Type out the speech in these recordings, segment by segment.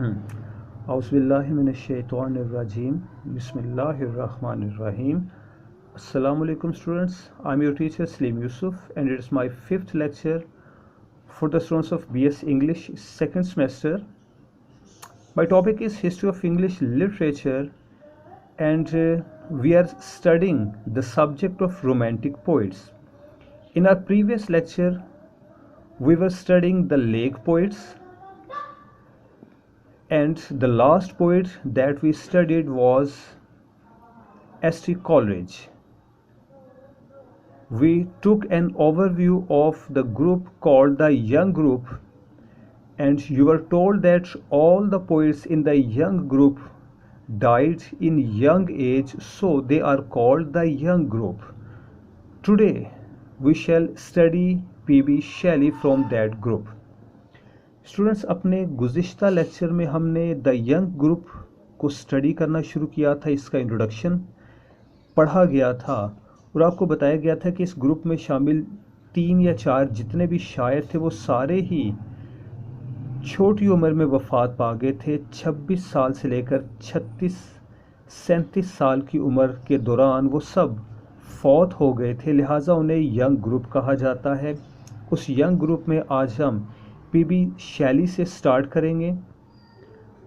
Auzubillahiminash-shaytanir-rajim. Bismillahir-rahmanir-rahim. Assalamu alaikum students. I'm your teacher Slim Yusuf and it is my fifth lecture for the students of BS English second semester. My topic is History of English Literature and we are studying the subject of romantic poets. In our previous lecture, we were studying the lake poets. And the last poet that we studied was S.T. Coleridge. We took an overview of the group called the Young Group, and you were told that all the poets in the Young Group died in young age, so they are called the Young Group. Today we shall study P.B. Shelley from that group. Students, अपने गुज़िश्ता lecture में हमने the young group को study करना शुरू किया था। इसका introduction पढ़ा गया था और आपको बताया गया था कि इस ग्रुप में शामिल 3 या 4 जितने भी शायर थे वो सारे ही छोटी उम्र में वफ़ात पा गए थे। 26 साल से लेकर 36-37 साल की उम्र के दौरान वो सब फौत हो गए थे, लिहाजा उन्हें यंग ग्रुप कहा जाता है। उस यंग ग्रुप में आज हम पीबी शैली से स्टार्ट करेंगे।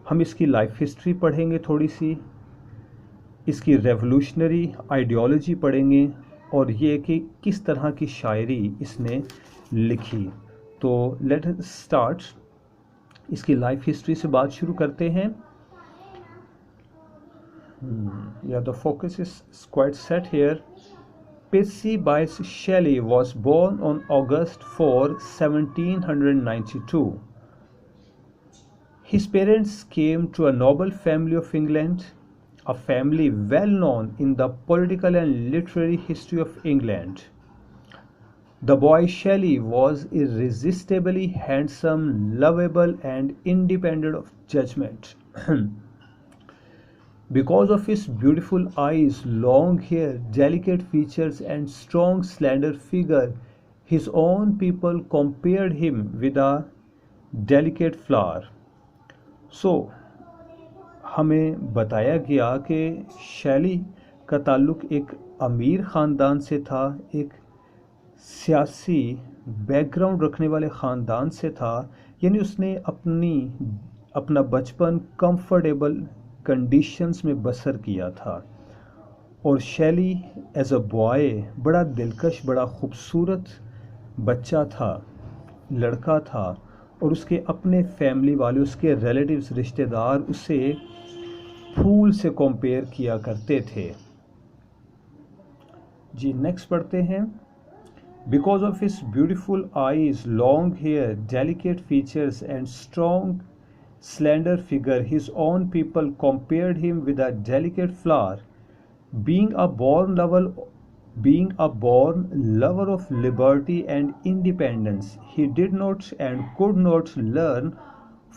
हम इसकी लाइफ हिस्ट्री पढ़ेंगे, थोड़ी सी इसकी रेवोल्यूशनरी आइडियोलॉजी पढ़ेंगे और ये कि किस तरह की शायरी इसने लिखी। तो लेट अस स्टार्ट। इसकी लाइफ हिस्ट्री से बात शुरू करते हैं। The focus is quite set here. Percy Bysshe Shelley was born on August 4, 1792. His parents came to a noble family of England, a family well known in the political and literary history of England. The boy Shelley was irresistibly handsome, lovable, and independent of judgment. Because of his beautiful eyes, long hair, delicate features, and strong, slender figure, his own people compared him with a delicate flower. So, हमें बताया गया कि शैली का ताल्लुक़ एक अमीर ख़ानदान से था, एक सियासी बैकग्राउंड रखने वाले ख़ानदान से था। यानी उसने अपना बचपन कंफर्टेबल कंडीशंस में बसर किया था। और शैली एज अ बॉय बड़ा दिलकश, बड़ा ख़ूबसूरत बच्चा था, लड़का था, और उसके अपने फैमिली वाले, उसके रिलेटिव्स, रिश्तेदार उसे फूल से कंपेयर किया करते थे। जी नेक्स्ट पढ़ते हैं। Because of his beautiful eyes, long hair, delicate features and strong slender figure, his own people compared him with a delicate flower. Being a born lover of liberty and independence, he did not and could not learn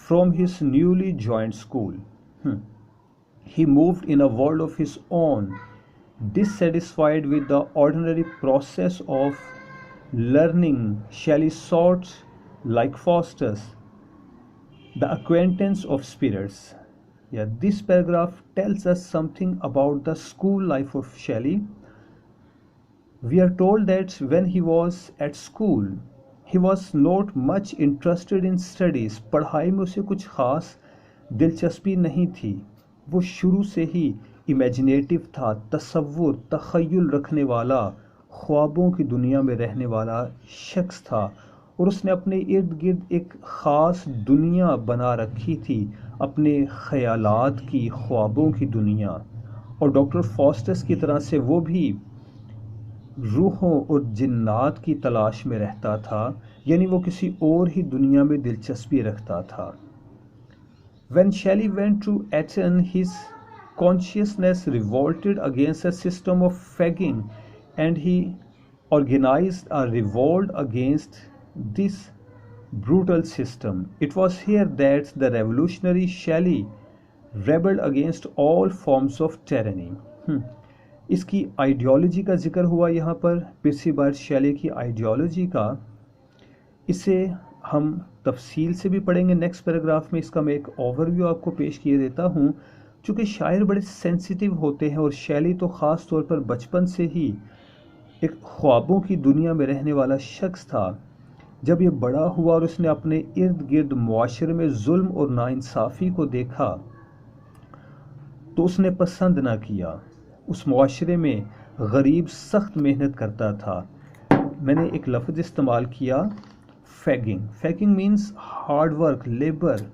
from his newly joined school. He moved in a world of his own, dissatisfied with the ordinary process of learning. Shelley sought, like Faustus, the acquaintance of spirits. This paragraph tells us something about the school life of Shelley. We are told that when he was at school, he was not much interested in studies. पढ़ाई में उसे कुछ ख़ास दिलचस्पी नहीं थी। वो शुरू से ही इमेजिनेटिव था, तसव्वुर, तख़य्युल रखने वाला, ख्वाबों की दुनिया में रहने वाला शख्स था और उसने अपने इर्द गिर्द एक ख़ास दुनिया बना रखी थी, अपने ख़यालात की, ख्वाबों की दुनिया। और डॉक्टर फॉस्टस की तरह से वो भी रूहों और जिन्नात की तलाश में रहता था, यानी वो किसी और ही दुनिया में दिलचस्पी रखता था। When Shelley went to Athens, his consciousness revolted against a system of fagging and he organized a revolt against this brutal system. It was here that the revolutionary Shelley rebelled against all forms of tyranny. इसकी ideology का जिक्र हुआ यहाँ पर, पर्सी बायस शेली की ideology का। इसे हम तफसील से भी पढ़ेंगे नेक्स्ट पैराग्राफ में। इसका मैं एक ओवरव्यू आपको पेश किए देता हूँ। चूँकि शायर बड़े सेंसिटिव होते हैं और शैली तो ख़ास तौर पर बचपन से ही एक ख्वाबों की दुनिया में रहने वाला शख्स था। जब ये बड़ा हुआ और उसने अपने इर्द गिर्द मुआशरे में जुल्म और नाइंसाफ़ी को देखा तो उसने पसंद ना किया। उस मुआशरे में गरीब सख्त मेहनत करता था। मैंने एक लफ्ज़ इस्तेमाल किया, फैगिंग। फैगिंग मीन्स हार्ड वर्क, लेबर।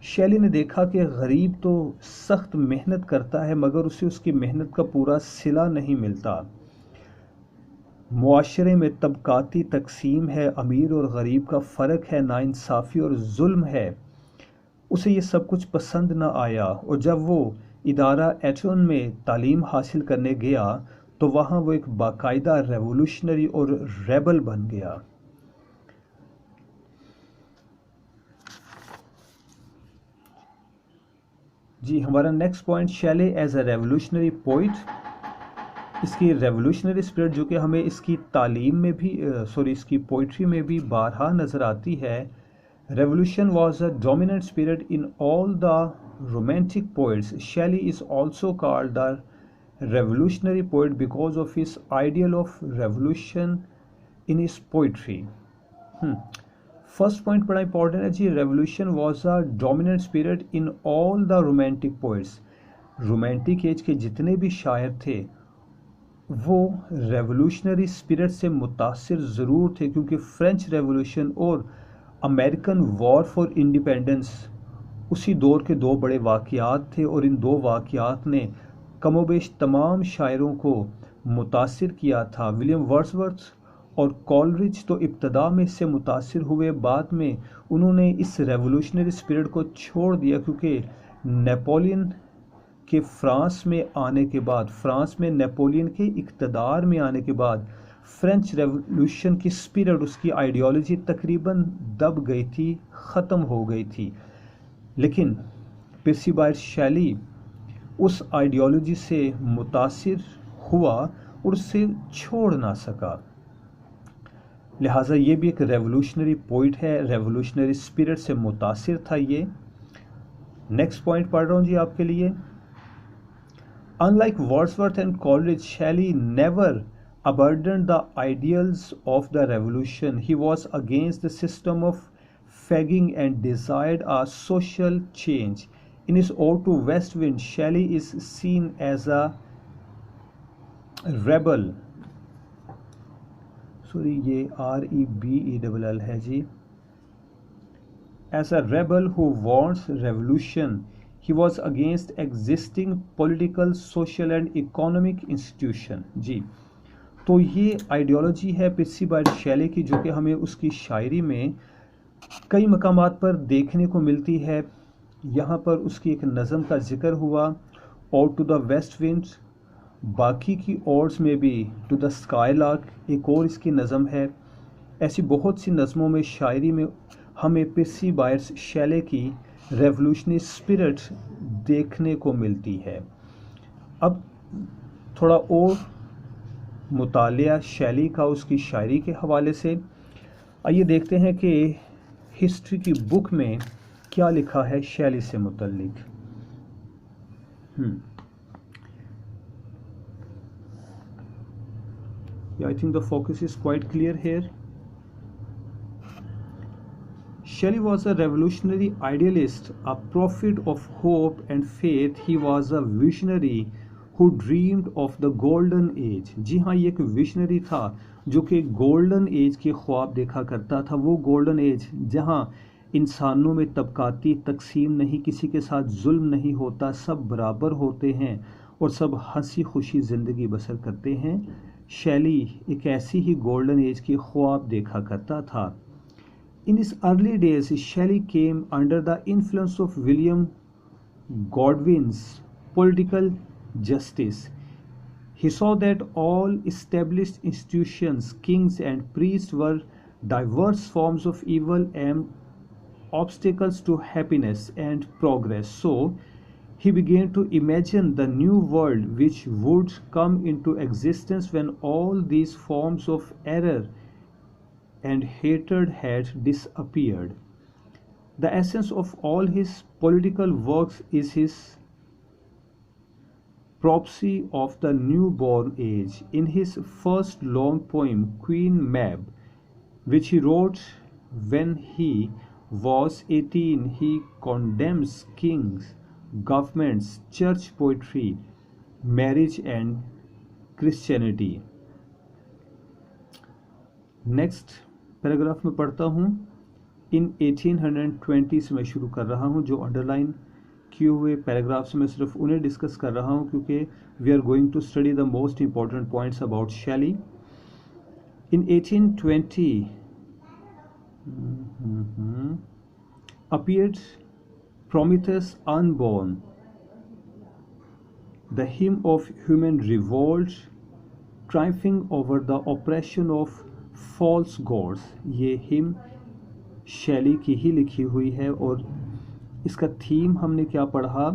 शैली ने देखा कि गरीब तो सख्त मेहनत करता है मगर उसे उसकी मेहनत का पूरा सिला नहीं मिलता। मुआशरे में तबकाती तकसीम है, अमीर और गरीब का फ़र्क है, नाइंसाफ़ी और जुल्म है। उसे ये सब कुछ पसंद ना आया और जब वो इदारा एटन में तालीम हासिल करने गया तो वहाँ वो एक बाकायदा रेवोल्यूशनरी और रेबल बन गया। जी, हमारा next point, Shelley as a revolutionary poet. इसकी रेवोल्यूशनरी स्पिरिट जो कि हमें इसकी तालीम में भी इसकी पोइट्री में भी बारहा नज़र आती है। Revolution was a dominant spirit in all the romantic poets. Shelley is also called the revolutionary poet because of his ideal of revolution in his poetry. First point बड़ा इंपॉर्टेंट है जी। Revolution was a dominant spirit in all the romantic poets. Romantic age के जितने भी शायर थे वो revolutionary spirit से मुतासिर ज़रूर थे, क्योंकि फ्रेंच रेवोल्यूशन और अमेरिकन वॉर फॉर इंडिपेंडेंस उसी दौर के दो बड़े वाक़यात थे और इन दो वाक़यात ने कमोबेश तमाम शायरों को मुतासिर किया था। विलियम वर्ड्सवर्थ और कॉलरिज तो इब्तदा में इससे मुतासिर हुए, बाद में उन्होंने इस रेवोल्यूशनरी स्पिरिट को छोड़ दिया क्योंकि नेपोलियन के फ्रांस में आने के बाद, फ्रांस में नेपोलियन के इक़्तिदार में आने के बाद फ्रेंच रेवोल्यूशन की स्पिरिट, उसकी आइडियोलॉजी तकरीबन दब गई थी, ख़त्म हो गई थी। लेकिन पर्सी बायर्स शैली उस आइडियोलॉजी से मुतासिर हुआ और उससे छोड़ ना सका। लिहाजा ये भी एक रेवोल्यूशनरी पोइट है, रेवोल्यूशनरी स्पिरिट से मुतासिर था ये। नेक्स्ट पॉइंट पढ़ रहा हूँ जी आपके लिए। Unlike Wordsworth and Coleridge, Shelley never abandoned the ideals of the revolution. He was against the system of fagging and desired a social change. In his Ode to West Wind, Shelley is seen as a rebel. ये REBELL है जी। As a rebel who wants revolution, he was against existing political, social and economic institution। जी, तो ये ideology है पर्सी buyers शैली की, जो कि हमें उसकी शायरी में कई मकामात पर देखने को मिलती है। यहाँ पर उसकी एक नज़म का जिक्र हुआ, ode to the west wind. बाकी की ओड्स में भी टू द स्काईलार्क एक और इसकी नज़म है। ऐसी बहुत सी नज़मों में, शायरी में हमें पर्सी बायर्स शैले की रेवोल्यूशनरी स्पिरिट देखने को मिलती है। अब थोड़ा और मुतालिया शैली का उसकी शायरी के हवाले से, आइए देखते हैं कि हिस्ट्री की बुक में क्या लिखा है शैली से मुतल्लिक। Yeah, I think the focus is quite clear here. Shelley was a revolutionary idealist, a prophet of hope and faith. He was a visionary who dreamed of the golden age. जी हाँ, ये एक visionary था जो कि golden age के ख्वाब देखा करता था। वो गोल्डन एज जहाँ इंसानों में तबकाती तकसीम नहीं, किसी के साथ जुल्म नहीं होता, सब बराबर होते हैं और सब हंसी खुशी ज़िंदगी बसर करते हैं। शैली एक ऐसी ही गोल्डन एज की ख्वाब देखा करता था। In his early days, Shelley came under the influence of William Godwin's political justice. He saw that all established institutions, kings and priests, were diverse forms of evil and obstacles to happiness and progress. So, he began to imagine the new world which would come into existence when all these forms of error and hatred had disappeared. The essence of all his political works is his prophecy of the newborn age. In his first long poem, Queen Mab, which he wrote when he was 18, he condemns kings, governments, church poetry, marriage, and Christianity. Next paragraph में पढ़ता हूँ. इन 1820 से मैं शुरू कर रहा हूँ. जो अंडरलाइन किए हुए पैराग्राफ्स में सिर्फ उन्हें डिस्कस कर रहा हूँ क्योंकि we are going to study the most important points about Shelley. In 1820 appeared Prometheus Unborn, the hymn of human revolt, triumphing over the oppression of false gods. ये हिम शैली की ही लिखी हुई है और इसका थीम हमने क्या पढ़ा?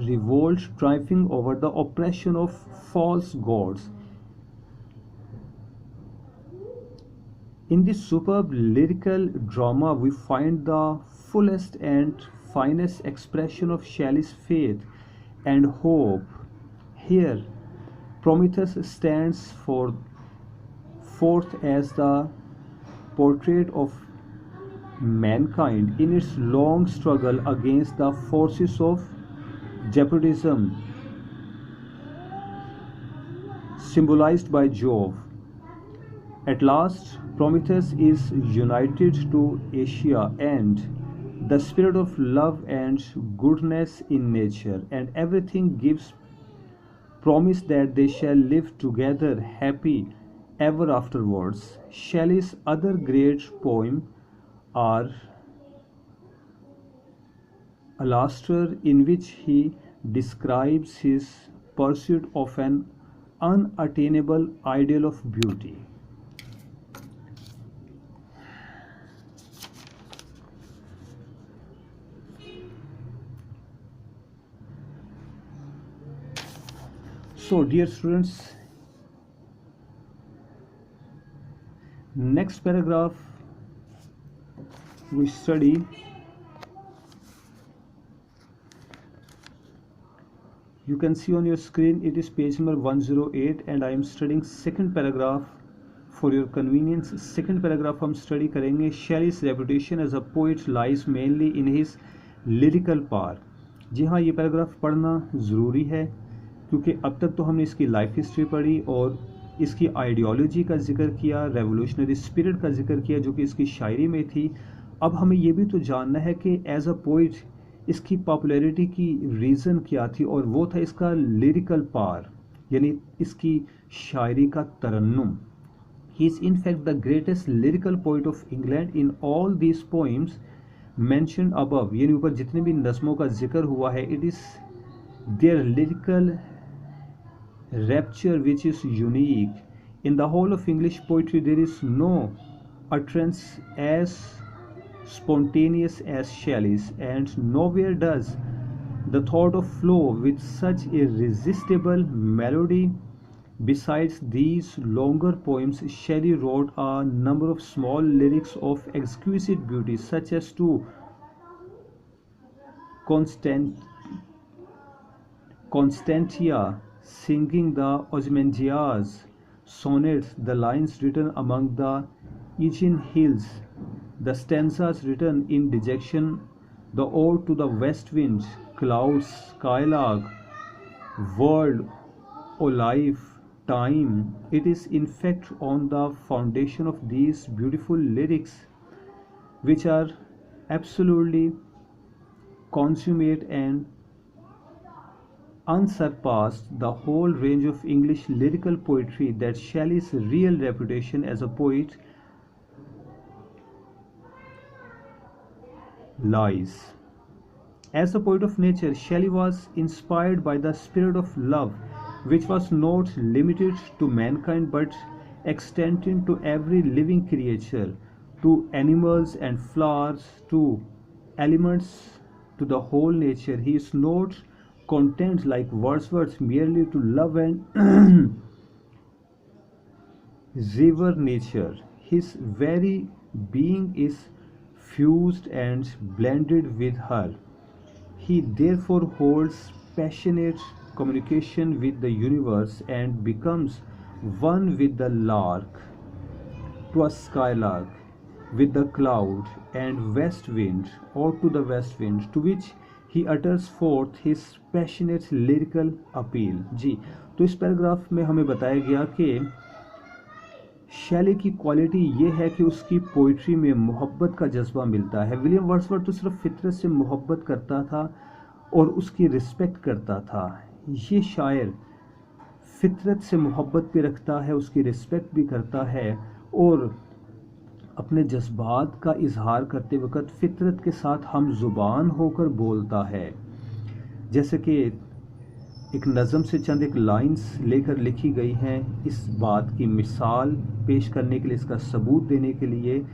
Revolt triumphing over the operation of false gods. In this superb lyrical drama, we find the fullest and finest expression of Shelley's faith and hope. Here, Prometheus stands forth as the portrait of mankind in its long struggle against the forces of despotism, symbolized by Jove. At last, Prometheus is united to Asia and the spirit of love and goodness in nature, and everything gives promise that they shall live together happy ever afterwards. Shelley's other great poems are Alastor, in which he describes his pursuit of an unattainable ideal of beauty. So, dear students, next paragraph we study you can see on your screen it is page number 108 and I am studying second paragraph for your convenience. Second paragraph हम study करेंगे. Shelley's reputation as a poet lies mainly in his lyrical power. जी हाँ, ये paragraph पढ़ना ज़रूरी है क्योंकि अब तक तो हमने इसकी लाइफ हिस्ट्री पढ़ी और इसकी आइडियोलॉजी का जिक्र किया, रेवोल्यूशनरी स्पिरिट का जिक्र किया जो कि इसकी शायरी में थी. अब हमें ये भी तो जानना है कि एज अ पोइट इसकी पॉपुलैरिटी की रीज़न क्या थी और वो था इसका लिरिकल पावर, यानी इसकी शायरी का तरन्नुम. He is in fact the greatest lyrical poet of England. In all these poems mentioned above, यानी ऊपर जितने भी नज़मों का जिक्र हुआ है, it is their lyrical rapture which is unique. In the whole of English poetry there is no utterance as spontaneous as Shelley's, and nowhere does the thought of flow with such irresistible melody. Besides these longer poems, Shelley wrote a number of small lyrics of exquisite beauty, such as to Constantia singing the Ozymandias sonnets, the lines written among the Aegean hills, the stanzas written in dejection, the ode to the west wind, clouds, skylark, world, O life, time. It is in fact on the foundation of these beautiful lyrics, which are absolutely consummate and unsurpassed the whole range of English lyrical poetry, that Shelley's real reputation as a poet lies. As a poet of nature, Shelley was inspired by the spirit of love, which was not limited to mankind but extended to every living creature, to animals and flowers, to elements, to the whole nature. He is not content like Wordsworth merely to love and revere nature. his very being is fused and blended with her. He therefore holds passionate communication with the universe and becomes one with the lark, to a skylark, with the cloud and west wind, or to the west wind, to which he utters forth his passionate lyrical appeal। जी, तो इस paragraph में हमें बताया गया कि शैली की quality ये है कि उसकी पोइट्री में मोहब्बत का जज्बा मिलता है। विलियम वर्ड्सवर्थ तो सिर्फ फितरत से मोहब्बत करता था और उसकी रिस्पेक्ट करता था। ये शायर फितरत से मोहब्बत भी रखता है, उसकी रिस्पेक्ट भी करता है और अपने जज्बात का इजहार करते वक्त फितरत के साथ हम ज़ुबान होकर बोलता है। जैसे कि एक नज़म से चंद एक लाइंस लेकर लिखी गई हैं इस बात की मिसाल पेश करने के लिए, इसका सबूत देने के लिए।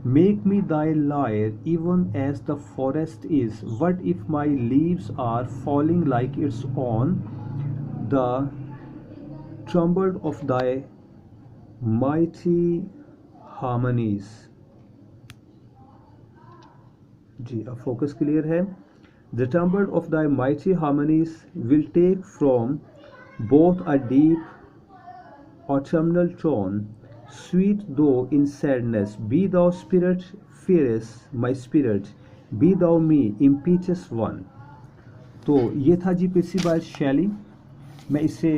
Make me thy lyre even as the forest is, what if my leaves are falling like its own the ट्रम्बल ऑफ दाई माइटी हार्मनीज। जी, अब फोकस क्लियर है। The timbre of thy mighty harmonies will take from both a deep autumnal tone, sweet though in sadness. Be thou spirit fierce, my spirit, be thou me, impetuous one। तो ये था जी पिछली बार शैली। मैं इसे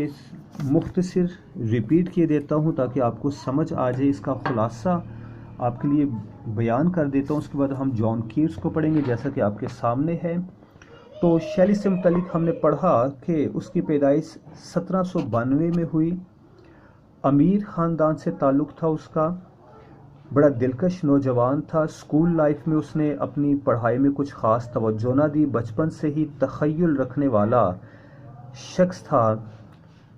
मुख्तसर repeat किए देता हूँ ताकि आपको समझ आ जाए। इसका खुलासा आपके लिए बयान कर देता हूँ, उसके बाद हम जॉन कीट्स को पढ़ेंगे जैसा कि आपके सामने है। तो शैली से मुतल्लिक हमने पढ़ा कि उसकी पैदाइश 1792 में हुई। अमीर ख़ानदान से ताल्लुक़ था उसका, बड़ा दिलकश नौजवान था। स्कूल लाइफ में उसने अपनी पढ़ाई में कुछ ख़ास तवज्जो ना दी। बचपन से ही तख़य्युल रखने वाला शख्स था।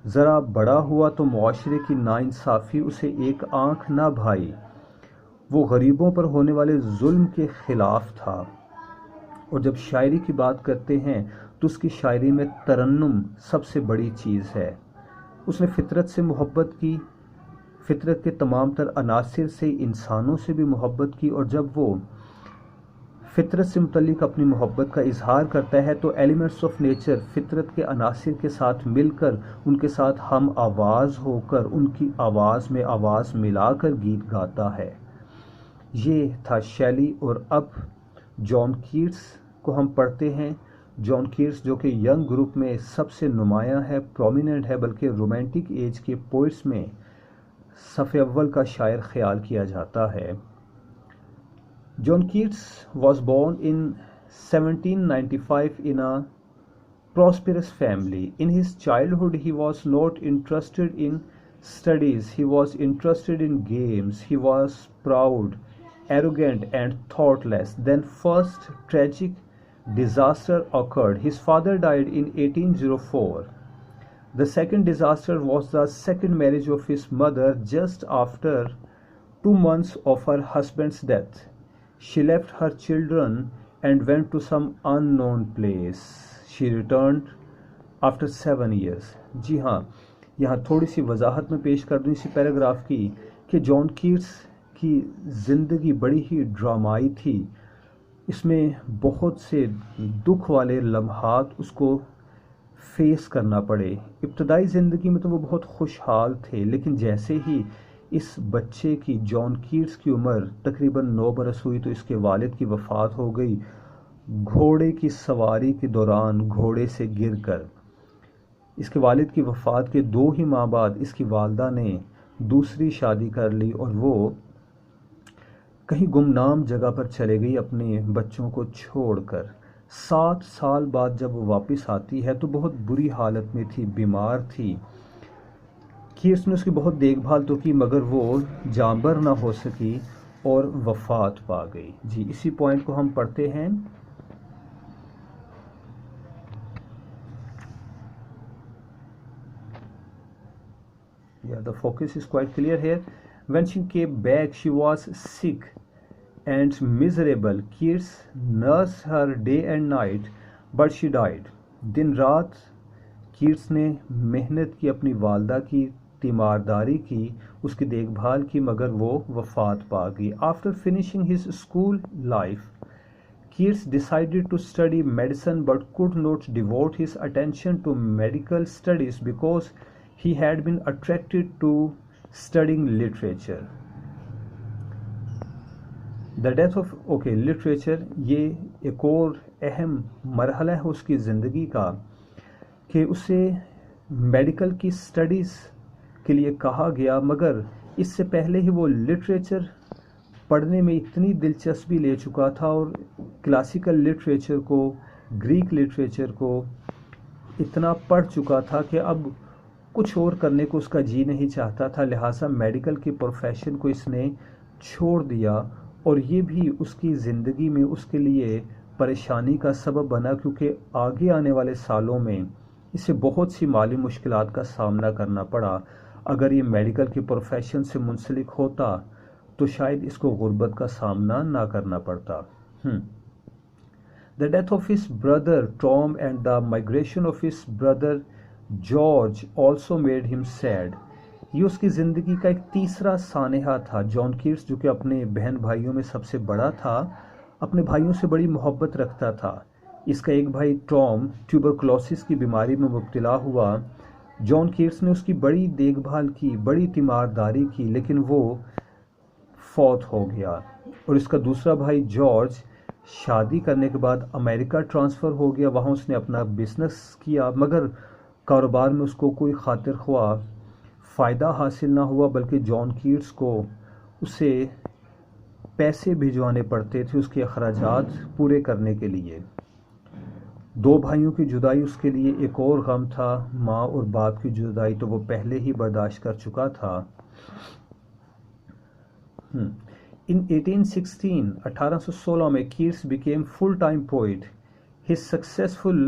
ज़रा बड़ा हुआ तो मुआशरे की नाइंसाफ़ी उसे एक आँख ना भाई। वो गरीबों पर होने वाले जुल्म के ख़िलाफ़ था। और जब शायरी की बात करते हैं तो उसकी शायरी में तरन्नुम सबसे बड़ी चीज़ है। उसने फितरत से मोहब्बत की, फितरत के तमाम तर अनासिर से, इंसानों से भी मोहब्बत की। और जब वो फितरत से मुतल्लिक अपनी मोहब्बत का इजहार करता है तो एलिमेंट्स ऑफ नेचर फितरत के अनासिर के साथ मिलकर, उनके साथ हम आवाज़ होकर, उनकी आवाज़ में आवाज़ मिलाकर गीत गाता है। ये था शैली। और अब जॉन कीट्स को हम पढ़ते हैं। जॉन कीट्स जो कि यंग ग्रुप में सबसे नुमायाँ है, प्रोमिनेंट है, बल्कि रोमांटिक एज के पोइट्स में सफ़े अव्वल का शायर ख्याल किया जाता है। John Keats was born in 1795 in a prosperous family. In his childhood he was not interested in studies, he was interested in games. He was proud, arrogant and thoughtless. Then first tragic disaster occurred. His father died in 1804. The second disaster was the second marriage of his mother just after 2 months of her husband's death. She left her children and went to some unknown place. She returned after 7 years. जी हाँ, यहाँ थोड़ी सी वजाहत में पेश कर दूँ इसी paragraph की कि जॉन कीट्स की ज़िंदगी बड़ी ही ड्रामाई थी। इसमें बहुत से दुख वाले लम्हात उसको फेस करना पड़े। इब्तदाई ज़िंदगी में तो वो बहुत खुशहाल थे, लेकिन जैसे ही इस बच्चे की, जॉन कीट्स की उम्र तकरीबन 9 बरस हुई तो इसके वालिद की वफ़ात हो गई घोड़े की सवारी के दौरान घोड़े से गिरकर। इसके वालिद की वफ़ात के 2 ही माह बाद इसकी वालदा ने दूसरी शादी कर ली और वो कहीं गुमनाम जगह पर चले गई अपने बच्चों को छोड़कर। 7 साल बाद जब वो वापस आती है तो बहुत बुरी हालत में थी, बीमार थी। कीट्स ने उसकी बहुत देखभाल तो की मगर वो जांबर ना हो सकी और वफ़ात पा गई। जी, इसी पॉइंट को हम पढ़ते हैं। Yeah, the focus is quite clear here. When she came back, she was sick and miserable. Keats nursed her day and night, but she died. दिन रात कीट्स ने मेहनत की अपनी वालदा की, तीमारदारी की, उसकी देखभाल की, मगर वो वफात पा गई। After finishing his school life, Keats decided to study medicine but could not devote his attention to medical studies because he had been attracted to studying literature. The death of literature, ये एक और अहम मरहला है उसकी ज़िंदगी का कि उसे मेडिकल की स्टडीज़ के लिए कहा गया, मगर इससे पहले ही वो लिटरेचर पढ़ने में इतनी दिलचस्पी ले चुका था और क्लासिकल लिटरेचर को, ग्रीक लिटरेचर को इतना पढ़ चुका था कि अब कुछ और करने को उसका जी नहीं चाहता था। लिहाजा मेडिकल के प्रोफेशन को इसने छोड़ दिया और ये भी उसकी ज़िंदगी में उसके लिए परेशानी का सबब बना, क्योंकि आगे आने वाले सालों में इसे बहुत सी माली मुश्किलात का सामना करना पड़ा। अगर ये मेडिकल के प्रोफेशन से मुंसलिक होता तो शायद इसको गुर्बत का सामना ना करना पड़ता। The death of his brother Tom and the migration of his brother George also made him sad. ये उसकी ज़िंदगी का एक तीसरा सानेहा था। जॉन कीट्स, जो कि अपने बहन भाइयों में सबसे बड़ा था, अपने भाइयों से बड़ी मोहब्बत रखता था। इसका एक भाई टॉम ट्यूबरकुलोसिस की बीमारी में मुब्तला हुआ। जॉन कीट्स ने उसकी बड़ी देखभाल की, बड़ी तीमारदारी की, लेकिन वो फौत हो गया। और इसका दूसरा भाई जॉर्ज शादी करने के बाद अमेरिका ट्रांसफ़र हो गया। वहाँ उसने अपना बिजनेस किया, मगर कारोबार में उसको कोई खातिर ख्वाह फ़ायदा हासिल ना हुआ, बल्कि जॉन कीट्स को उसे पैसे भिजवाने पड़ते थे उसके अखराजात पूरे करने के लिए। दो भाइयों की जुदाई उसके लिए एक और गम था। माँ और बाप की जुदाई तो वो पहले ही बर्दाश्त कर चुका था। In 1816 में Keats became full-time poet. His unsuccessful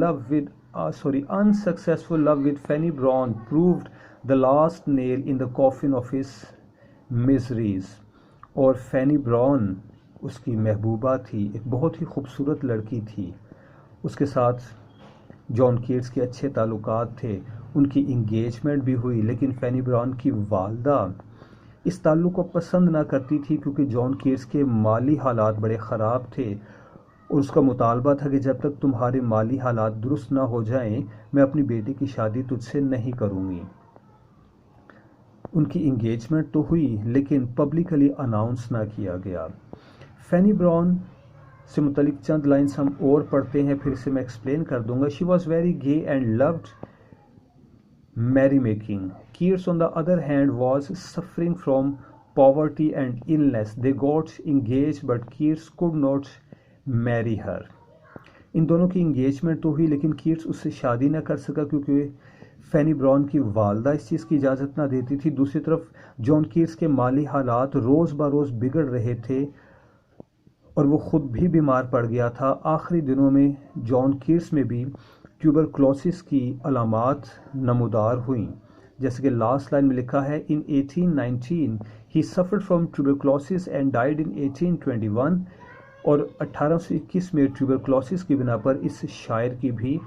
love with Fanny Brawne proved the last nail in the coffin of his miseries. और फैनी ब्राउन उसकी महबूबा थी, एक बहुत ही खूबसूरत लड़की थी। उसके साथ जॉन कीट्स के अच्छे ताल्लुकात थे, उनकी इंगेजमेंट भी हुई, लेकिन फैनी ब्राउन की वालदा इस ताल्लुक़ को पसंद ना करती थी, क्योंकि जॉन कीट्स के माली हालात बड़े ख़राब थे और उसका मुतालबा था कि जब तक तुम्हारे माली हालात दुरुस्त ना हो जाएं, मैं अपनी बेटी की शादी तुझसे नहीं करूँगी। उनकी इंगेजमेंट तो हुई, लेकिन पब्लिकली अनाउंस ना किया गया। फैनी ब्राउन से मुतलिक चंद लाइन्स हम और पढ़ते हैं, फिर से मैं एक्सप्लेन कर दूंगा। She was very gay and loved merrymaking. Keats, on the other hand, was suffering from poverty and illness. They got engaged, but Keats could not marry her. इन दोनों की इंगेजमेंट तो हुई, लेकिन कीट्स उससे शादी ना कर सका, क्योंकि फैनी ब्राउन की वालदा इस चीज़ की इजाज़त ना देती थी। दूसरी तरफ जॉन कीट्स के माली हालात रोज़ बरोज़ बिगड़ रहे थे और वो ख़ुद भी बीमार पड़ गया था। आखिरी दिनों में जॉन कीट्स में भी ट्यूबरकुलोसिस की अलामात नमूदार हुई, जैसे कि लास्ट लाइन में लिखा है, in 1819 he suffered from tuberculosis and died in 1821। और 1821 में ट्यूबरकुलोसिस की बिना पर इस शायर की भी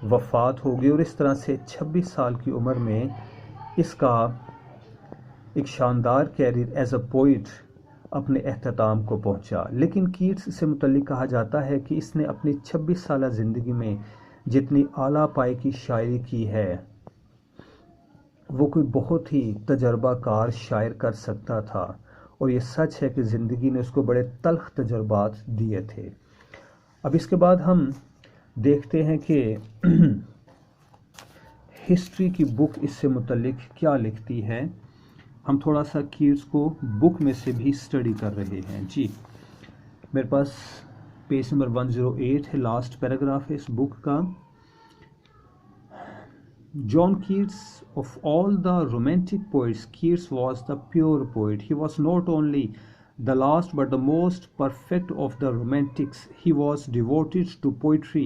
वफ़ात हो गई और इस तरह से 26 साल की उम्र में इसका एक शानदार कैरियर एज अ पोइट अपने अख्ताम को पहुंचा। लेकिन कीट्स से मुतल्लिक कहा जाता है कि इसने अपनी 26 साल ज़िंदगी में जितनी आला पाए की शायरी की है वो कोई बहुत ही तजर्बाकार शायर कर सकता था, और ये सच है कि ज़िंदगी ने उसको बड़े तल्ख तजर्बात दिए थे। अब इसके बाद हम देखते हैं कि हिस्ट्री की बुक इससे मुतल्लिक क्या लिखती है। हम थोड़ा सा कीट्स को बुक में से भी स्टडी कर रहे हैं। जी, मेरे पास पेज नंबर 108 है, लास्ट पैराग्राफ है इस बुक का। John Keats, of all the romantic poets, Keats was the pure poet. He was not only the last but the most perfect of the romantics. He was devoted to poetry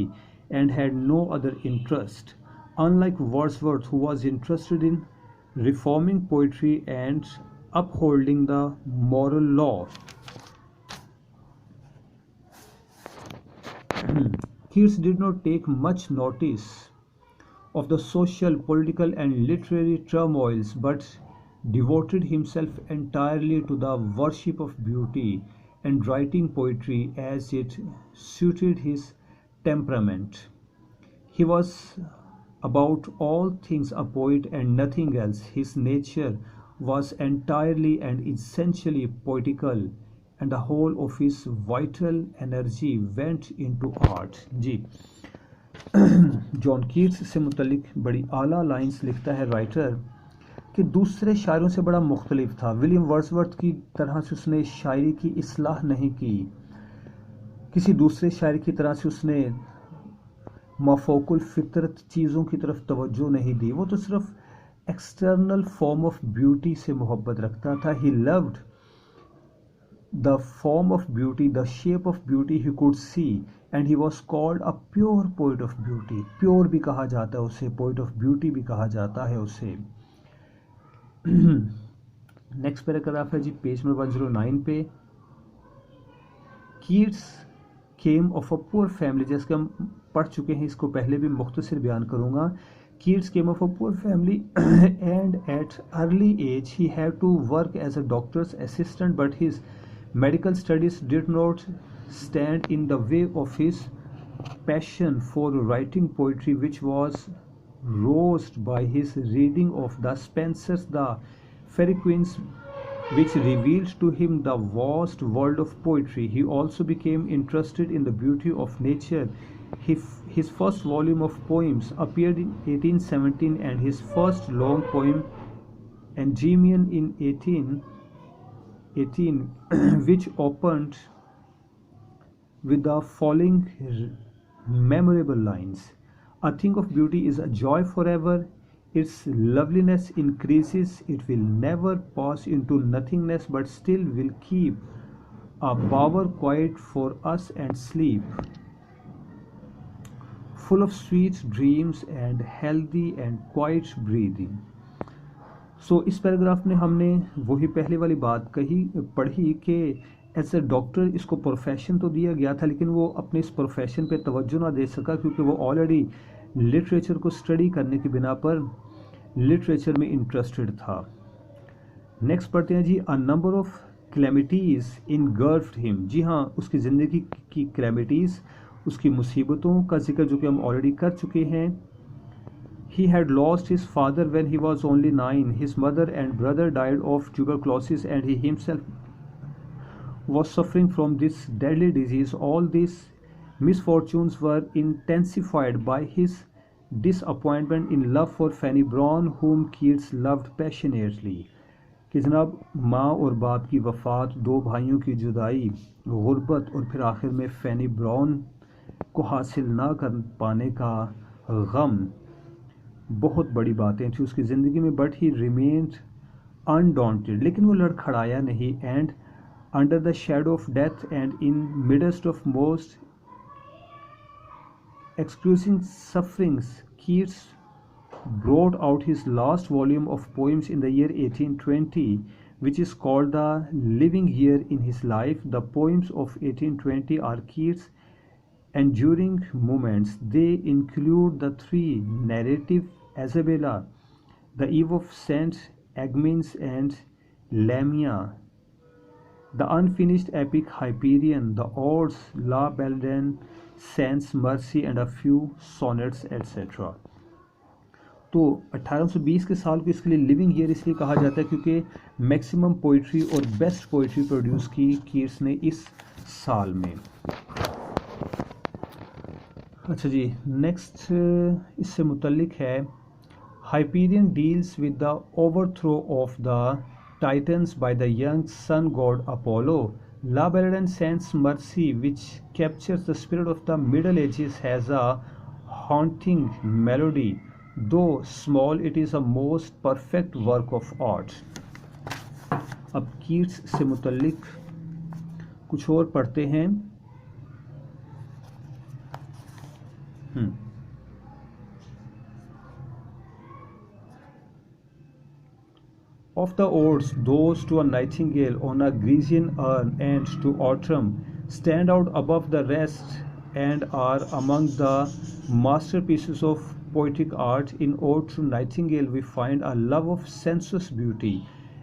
and had no other interest. Unlike Wordsworth, who was interested in reforming poetry and upholding the moral law, Keats did not take much notice of the social, political, and literary turmoils, but devoted himself entirely to the worship of beauty and writing poetry as it suited his temperament. He was about all things a poet and nothing else. His nature was entirely and essentially poetical, and the whole of his vital energy went into art. Ji, John Keats से मुतलिक बड़ी आला lines लिखता है writer कि दूसरे शायरों से बड़ा मुख्तलिफ था। विलियम वर्ड्सवर्थ की तरह से उसने शायरी की इस्लाह नहीं की, किसी दूसरे शायर की तरह से उसने मफौकुल फितरत चीज़ों की तरफ तवज्जो नहीं दी। वो तो सिर्फ एक्सटर्नल फॉर्म ऑफ ब्यूटी से मोहब्बत रखता था। He loved the form of beauty, the shape of beauty he could see, and he was called a pure poet of beauty. Pure भी कहा जाता है उसे, पोइट ऑफ ब्यूटी भी कहा जाता है उसे। नेक्स्ट पैराग्राफ है जी पेज नंबर 109 पे। Keats came of a poor family, जैसे कि हम पढ़ चुके हैं, इसको पहले भी मुख्तसर बयान करूँगा। Keats came of a poor family and at early age he had to work as a doctor's assistant, but his medical studies did not stand in the way of his passion for writing poetry, which was roused by his reading of the Spensers, the Fairy Queens, which revealed to him the vast world of poetry. He also became interested in the beauty of nature. His first volume of poems appeared in 1817 and his first long poem, Endymion, in 1818, which opened with the following memorable lines. A thing of beauty is a joy forever. Its loveliness increases. It will never pass into nothingness, but still will keep a bower quiet for us and sleep, full of sweet dreams and healthy and quiet breathing. सो इस paragraph में हमने वही पहले वाली बात पढ़ी कि as a doctor इसको प्रोफेशन तो दिया गया था, लेकिन वो अपने इस प्रोफेशन पे तवज्जो ना दे सका क्योंकि वो ऑलरेडी लिटरेचर को स्टडी करने की बिना पर लिटरेचर में इंटरेस्टेड था। नेक्स्ट पढ़ते हैं जी। A number of calamities engulfed him. जी हाँ, उसकी ज़िंदगी की क्लैमिटीज़, उसकी मुसीबतों का जिक्र जो कि हम ऑलरेडी कर चुके हैं। He had lost his father when he was only 9. His mother and brother died of tuberculosis and he himself was suffering from this deadly disease. All these misfortunes were intensified by his disappointment in love for Fanny Brown, whom Keats loved passionately. कि जनाब माँ और बाप की वफ़ात, दो भाइयों की जुदाई, गुर्बत और फिर आखिर में फैनी ब्राउन को हासिल ना कर पाने का गम बहुत बड़ी बातें थी उसकी ज़िंदगी में। बट ही रिमेन्ड अनडॉन्टेड, लेकिन वो लड़खड़ाया नहीं। And under the shadow of death and in midst of most excusing sufferings, Keats brought out his last volume of poems in the year 1820, which is called the living year in his life. The poems of 1820 are Keats' enduring moments. They include the three narrative Isabella, the Eve of Saint Agnes and Lamia, the unfinished epic Hyperion, the Odes, La Belladonna, Saints Mercy and a few sonnets etc. तो 1820 के साल को इसके लिए living year इसलिए कहा जाता है क्योंकि मैक्सिमम पोइट्री और बेस्ट पोइट्री प्रोड्यूस की कीट्स ने इस साल में। अच्छा जी, नेक्स्ट इससे मुतल्लिक है। Hyperion deals with the overthrow of the Titans by the young sun god Apollo. La Belladonna Saints Mercy, which captures the spirit of the Middle Ages, has a haunting melody. Though small, it is a most perfect work of art. अब Keats से मुतल्लिक कुछ और पढ़ते हैं। Of the odes, those to a nightingale on a Grecian urn and to autumn stand out above the rest and are among the masterpieces of poetic art. In Ode to Nightingale we find a love of sensuous beauty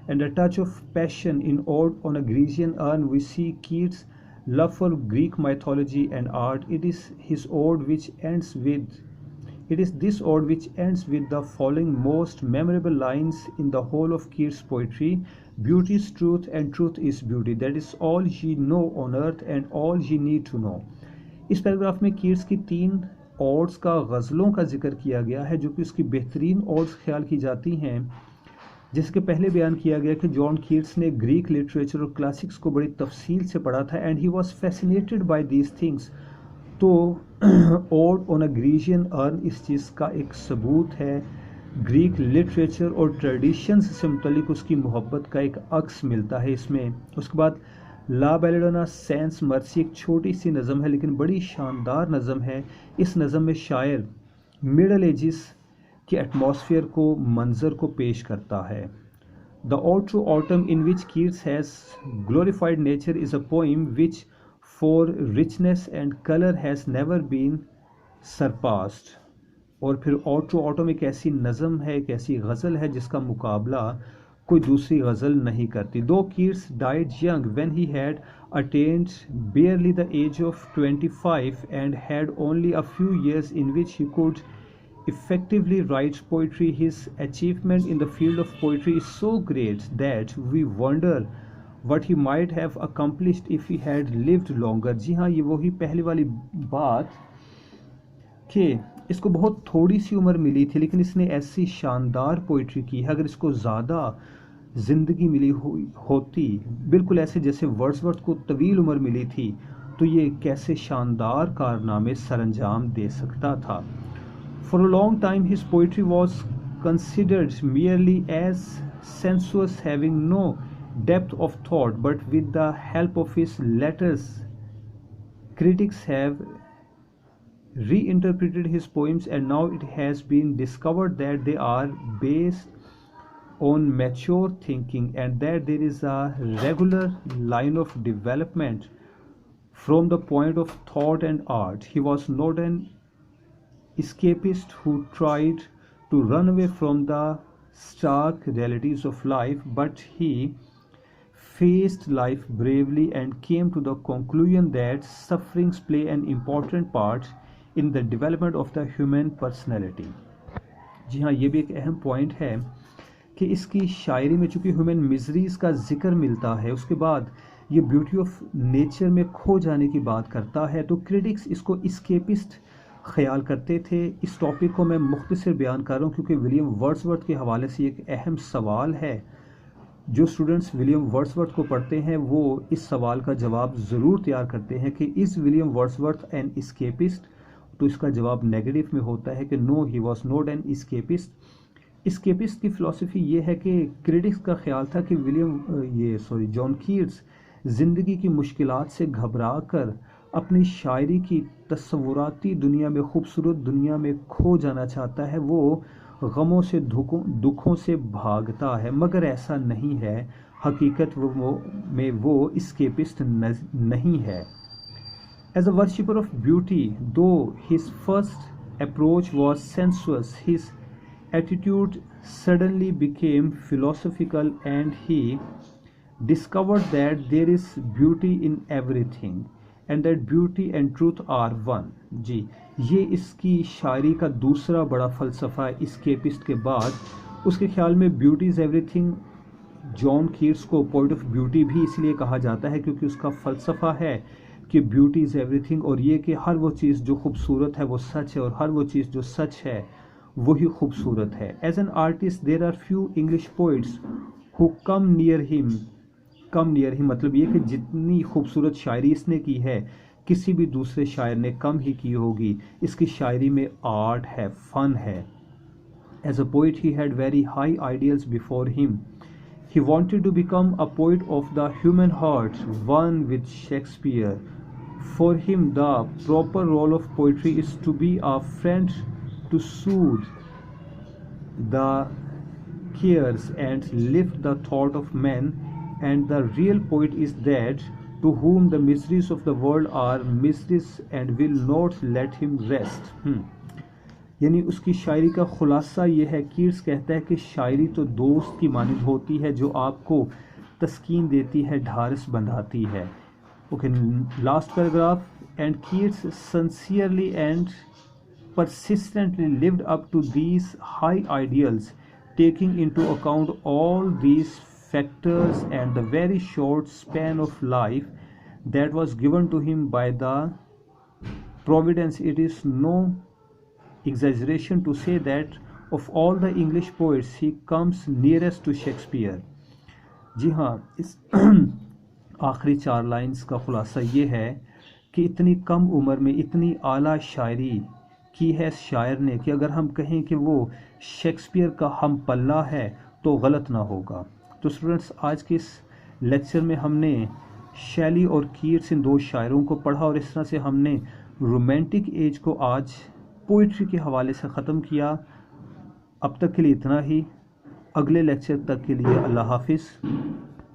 and a touch of passion in Ode on a Grecian Urn. We see Keats' love for Greek mythology and art. It is this ode which ends with the following most memorable lines in the whole of Keats' poetry: Beauty is truth and truth is beauty. That is all ye know on earth and all ye need to know. इस paragraph में Keats की 3 odds का गज़लों का जिक्र किया गया है जो कि उसकी बेहतरीन ओड्स ख्याल की जाती हैं। जिसके पहले बयान किया गया कि जॉन कीट्स ने ग्रीक लिटरेचर और क्लासिक्स को बड़ी तफसील से पढ़ा था and he was fascinated by these things. तो ode on a Grecian urn इस चीज़ का एक सबूत है। ग्रीक लिटरेचर और ट्रेडिशंस से मुतल्लिक उसकी मोहब्बत का एक अक्स मिलता है इसमें। उसके बाद ला बेलेडोना सेंस मर्सी एक छोटी सी नज़म है लेकिन बड़ी शानदार नज़म है। इस नज़म में शायर मिडल एजिस के एटमॉस्फेयर को, मंजर को पेश करता है। The ode to autumn in which Keats has glorified nature is a poem which for richness and colour has never been surpassed. और फिर ओड टू ऑटम एक ऐसी नज़म है, एक ऐसी गज़ल है जिसका मुकाबला कोई दूसरी गज़ल नहीं करती। दो Keats died young when he had attend barely the age of 25 and had only a few years in which he could effectively write poetry. His achievement in the field of poetry is so great that we wonder what he might have accomplished if he had lived longer. जी हाँ, ये वही पहले वाली बात कि इसको बहुत थोड़ी सी उम्र मिली थी लेकिन इसने ऐसी शानदार पोइट्री की है। अगर इसको ज़्यादा ज़िंदगी मिली होती, बिल्कुल ऐसे जैसे वर्ड्सवर्थ को तवील उम्र मिली थी, तो ये कैसे शानदार कारनामे सरअंजाम दे सकता था। For a long time his poetry was considered merely as sensuous, having no depth of thought, but with the help of his letters critics have reinterpreted his poems and now it has been discovered that they are based on mature thinking and that there is a regular line of development from the point of thought and art. He was not an escapist who tried to run away from the stark realities of life, but he faced life bravely and came to the conclusion that sufferings play an important part in the development of the human personality. जी हाँ, ये भी एक अहम point है कि इसकी शायरी में चूँकि ह्यूमन मिजरीज का जिक्र मिलता है, उसके बाद ये ब्यूटी ऑफ नेचर में खो जाने की बात करता है, तो क्रिटिक्स इसको इस्केपिस्ट ख्याल करते थे। इस टॉपिक को मैं मुख्तसर बयान कर रहा हूँ क्योंकि विलियम वर्ड्सवर्थ के हवाले से एक अहम सवाल है। जो स्टूडेंट्स विलियम वर्ड्सवर्थ को पढ़ते हैं वो इस सवाल का जवाब ज़रूर तैयार करते हैं कि is William Wordsworth an escapist. तो इसका जवाब नेगेटिव में होता है कि no, he was not an escapist. Escapist की फ़िलासफ़ी ये है कि क्रिटिक्स का ख्याल था कि जॉन कीट्स ज़िंदगी की मुश्किलात से घबरा कर अपनी शायरी की तस्वुराती दुनिया में, खूबसूरत दुनिया में खो जाना चाहता है। वो गमों से, दुखों से भागता है, मगर ऐसा नहीं है। हकीकत में वो इस्केपिस्ट नहीं है। As a worshipper of beauty, though his first approach was sensuous, his attitude suddenly became philosophical and he discovered that there is beauty in everything and that beauty and truth are one. जी, ये इसकी शायरी का दूसरा बड़ा फ़लसफ़ा है escapist के बाद। उसके ख्याल में beauty is everything. John Keats को पोएट ऑफ ब्यूटी भी इसलिए कहा जाता है क्योंकि उसका फ़लसफ़ा है कि ब्यूटी इज़ एवरीथिंग, और ये कि हर वो चीज़ जो खूबसूरत है वो सच है और हर वो चीज़ जो सच है वही खूबसूरत है। As an artist there are few English poets who come near him मतलब ये कि जितनी खूबसूरत शायरी इसने की है किसी भी दूसरे शायर ने कम ही की होगी। इसकी शायरी में आर्ट है, फ़न है। As a poet he had very high ideals before him. He wanted to become a poet of the human heart, one with Shakespeare. For him, the proper role of poetry is to be a friend to soothe the cares and lift the thought of men, and the real poet is that to whom the miseries of the world are miseries and will not let him rest. यानी उसकी शायरी का खुलासा ये है, Keats कहता है कि शायरी तो दोस्त की मानिंद होती है जो आपको तस्कीन देती है, ढारस बंधाती है। Okay, last paragraph, and Keats sincerely and persistently lived up to these high ideals, taking into account all these factors and the very short span of life that was given to him by the providence. It is no exaggeration to say that of all the English poets he comes nearest to Shakespeare. जी हाँ, इस आखिरी 4 lines का खुलासा ये है कि इतनी कम उम्र में इतनी आला शायरी की है इस शायर ने कि अगर हम कहें कि वो शेक्सपियर का हम पल्ला है तो गलत ना होगा। तो स्टूडेंट्स, आज के इस लेक्चर में हमने शैली और कीट्स इन 2 शायरों को पढ़ा और इस तरह से हमने रोमांटिक एज को आज पोइट्री के हवाले से ख़त्म किया। अब तक के लिए इतना ही। अगले लेक्चर तक के लिए अल्लाह हाफिज़।